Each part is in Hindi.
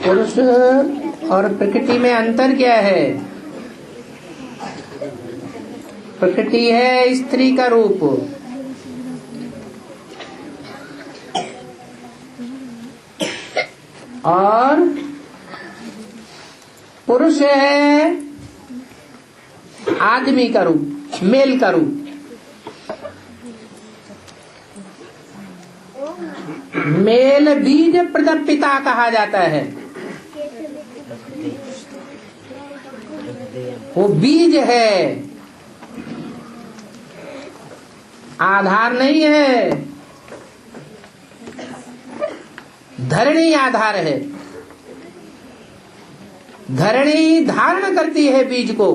पुरुष और प्रकृति में अंतर क्या है? प्रकृति है स्त्री का रूप और पुरुष है आदमी का रूप, मेल का रूप। मेल बीज प्रदप पिता कहा जाता है। वो बीज है, आधार नहीं है। धरणी आधार है, धरणी धारण करती है बीज को।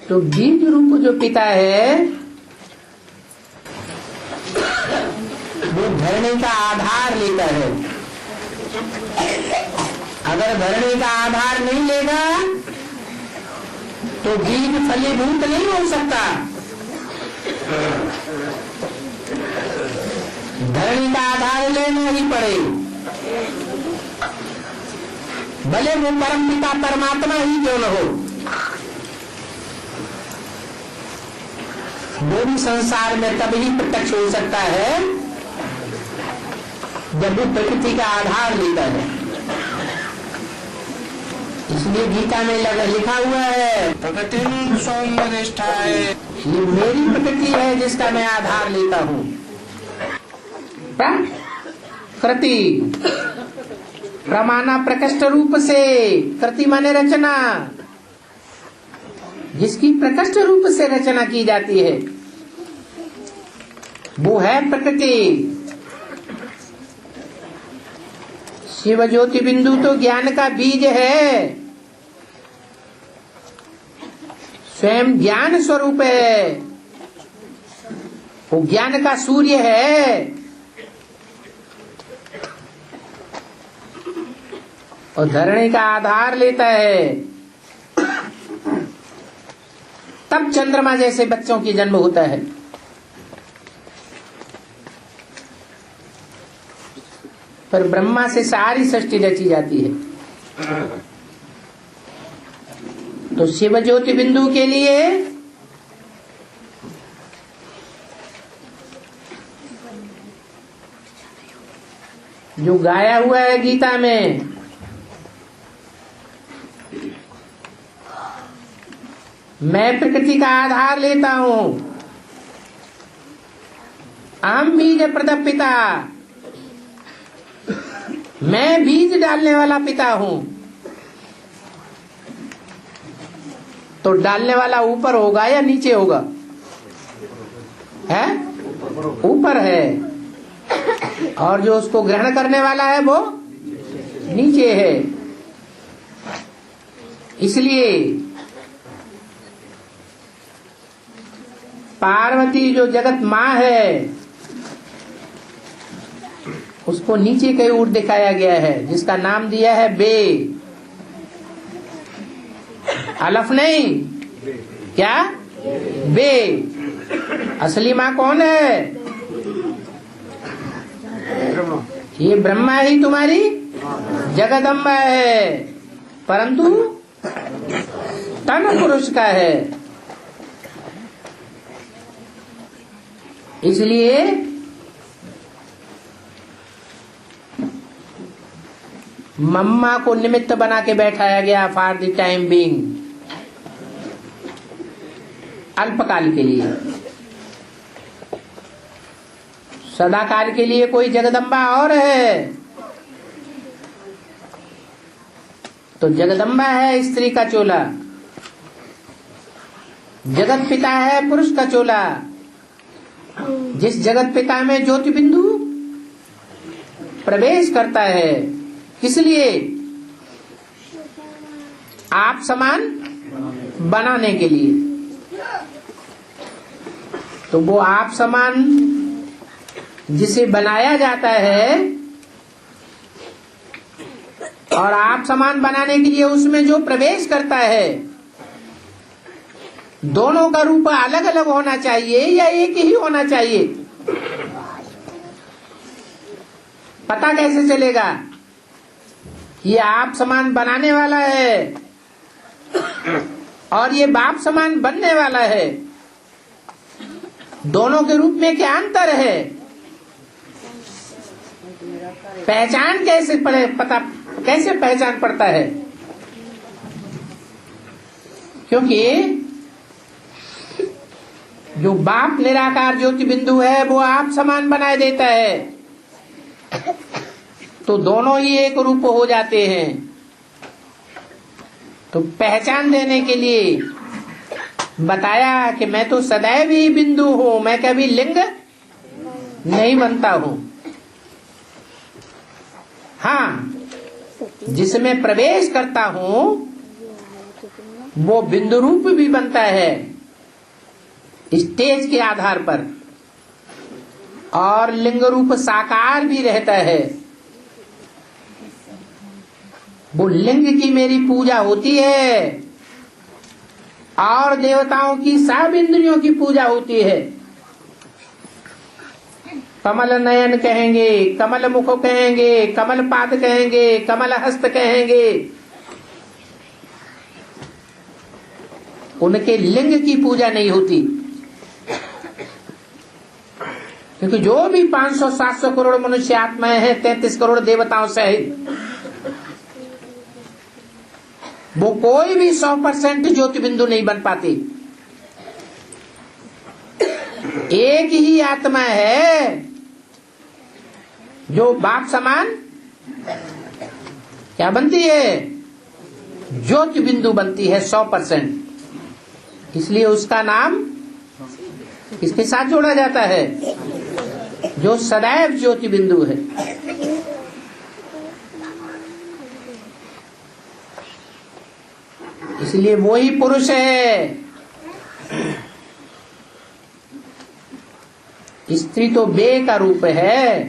तो बीज रूप जो पिता है वो धरणी का आधार लेता है। अगर धरणी का आधार नहीं लेगा तो बीज फलीभूत नहीं हो सकता। धरणी का आधार लेना ही पड़ेगा, भले वो परम पिता परमात्मा ही क्यों न हो। वो भी संसार में तब ही प्रत्यक्ष हो सकता है जब वो प्रकृति का आधार लेता है। इसलिए गीता में लिखा हुआ है प्रकृति सौम्यनिष्ठा है, ये मेरी प्रकृति है जिसका मैं आधार लेता हूँ। कृति प्रमाणा प्रकृष्ट रूप से, कृति माने रचना, जिसकी प्रकृष्ट रूप से रचना की जाती है वो है प्रकृति। शिव ज्योति बिंदु तो ज्ञान का बीज है, स्वयं ज्ञान स्वरूप है, वो ज्ञान का सूर्य है। और धरणी का आधार लेता है, तब चंद्रमा जैसे बच्चों की जन्म होता है। पर ब्रह्मा से सारी सृष्टि रची जाती है। तो शिव ज्योति बिंदु के लिए जो गाया हुआ है गीता में, मैं प्रकृति का आधार लेता हूं, अहम बीज प्रदप पिता, मैं बीज डालने वाला पिता हूं। तो डालने वाला ऊपर होगा या नीचे होगा? है ऊपर है, और जो उसको ग्रहण करने वाला है वो नीचे है। इसलिए पार्वती जो जगत माँ है उसको नीचे की ओर दिखाया गया है, जिसका नाम दिया है बे। अलफ नहीं, क्या बे। असली माँ कौन है? ये ब्रह्मा ही तुम्हारी जगदम्बा है, परंतु तन पुरुष का है। इसलिए मम्मा को निमित्त बना के बैठाया गया फॉर द टाइम बीइंग, अल्पकाल के लिए। सदाकाल के लिए कोई जगदम्बा और है। तो जगदम्बा है स्त्री का चोला, जगत पिता है पुरुष का चोला। जिस जगत पिता में ज्योति बिंदु प्रवेश करता है, किस लिए? आप समान बनाने के लिए। तो वो आप समान जिसे बनाया जाता है और आप समान बनाने के लिए उसमें जो प्रवेश करता है, दोनों का रूप अलग अलग होना चाहिए या एक ही होना चाहिए? पता कैसे चलेगा? ये आप समान बनाने वाला है और ये बाप समान बनने वाला है। दोनों के रूप में क्या अंतर है? पहचान कैसे पहचान पड़ता है? क्योंकि जो बाप निराकार ज्योति बिंदु है वो आप समान बनाए देता है, तो दोनों ही एक रूप हो जाते हैं। तो पहचान देने के लिए बताया कि मैं तो सदैव ही बिंदु हूं, मैं कभी लिंग नहीं बनता हूं। हाँ, जिसमें प्रवेश करता हूं वो बिंदु रूप भी बनता है स्टेज के आधार पर, और लिंग रूप साकार भी रहता है। वो लिंग की मेरी पूजा होती है और देवताओं की सब इंद्रियों की पूजा होती है। कमल नयन कहेंगे, कमल मुख कहेंगे, कमल पाद कहेंगे, कमल हस्त कहेंगे। उनके लिंग की पूजा नहीं होती, क्योंकि जो भी 500-700 करोड़ मनुष्य आत्माएं हैं, 33 करोड़ देवताओं सहित, वो कोई भी 100% ज्योति बिंदु नहीं बन पाती। एक ही आत्मा है जो बाप समान क्या बनती है? ज्योति बिंदु बनती है 100%। इसलिए उसका नाम किसके साथ जोड़ा जाता है? जो सदैव ज्योति बिंदु है। इसलिए वो ही पुरुष है। स्त्री तो बे का रूप है,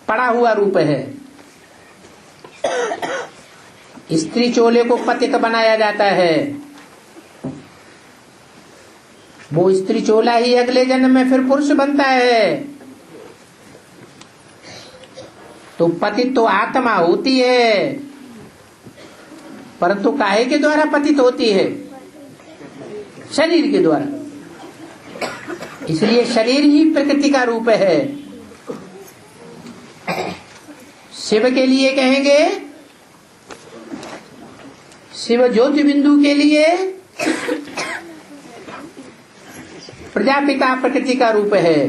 पड़ा हुआ रूप है। स्त्री चोले को पतित बनाया जाता है। वो स्त्री चोला ही अगले जन्म में फिर पुरुष बनता है। तो पतित तो आत्मा होती है, परंतु काहे के द्वारा पतित होती है? शरीर के द्वारा। इसलिए शरीर ही प्रकृति का रूप है। शिव के लिए कहेंगे, शिव ज्योति बिंदु के लिए प्रजापिता प्रकृति का रूप है।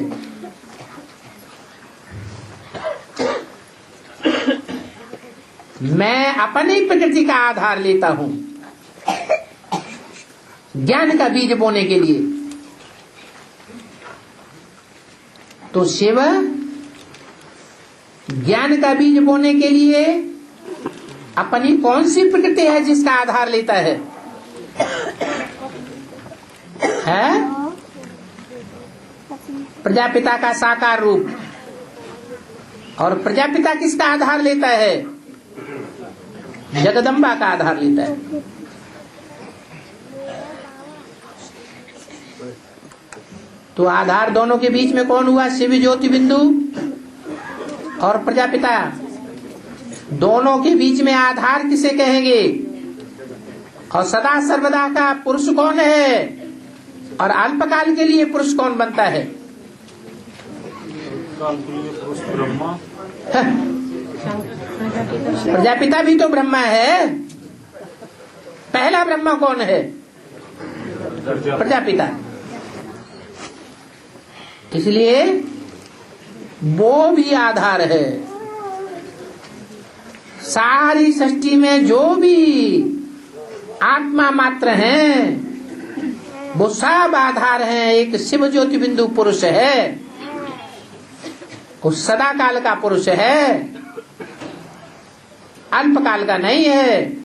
मैं अपनी प्रकृति का आधार लेता हूं ज्ञान का बीज बोने के लिए। तो शिव ज्ञान का बीज बोने के लिए अपनी कौन सी प्रकृति है जिसका आधार लेता है? प्रजापिता का साकार रूप। और प्रजापिता किसका आधार लेता है? जगदम्बा का आधार लेता है। तो आधार दोनों के बीच में कौन हुआ? शिव ज्योति बिंदु और प्रजापिता। दोनों के बीच में आधार किसे कहेंगे? और सदा सर्वदा का पुरुष कौन है? और अल्पकाल के लिए पुरुष कौन बनता है? प्रजापिता भी तो ब्रह्मा है। पहला ब्रह्मा कौन है? प्रजापिता। इसलिए वो भी आधार है। सारी सृष्टि में जो भी आत्मा मात्र हैं वो सब आधार हैं। एक शिव ज्योति बिंदु पुरुष है, वो सदा काल का पुरुष है, अल्पकाल का नहीं है।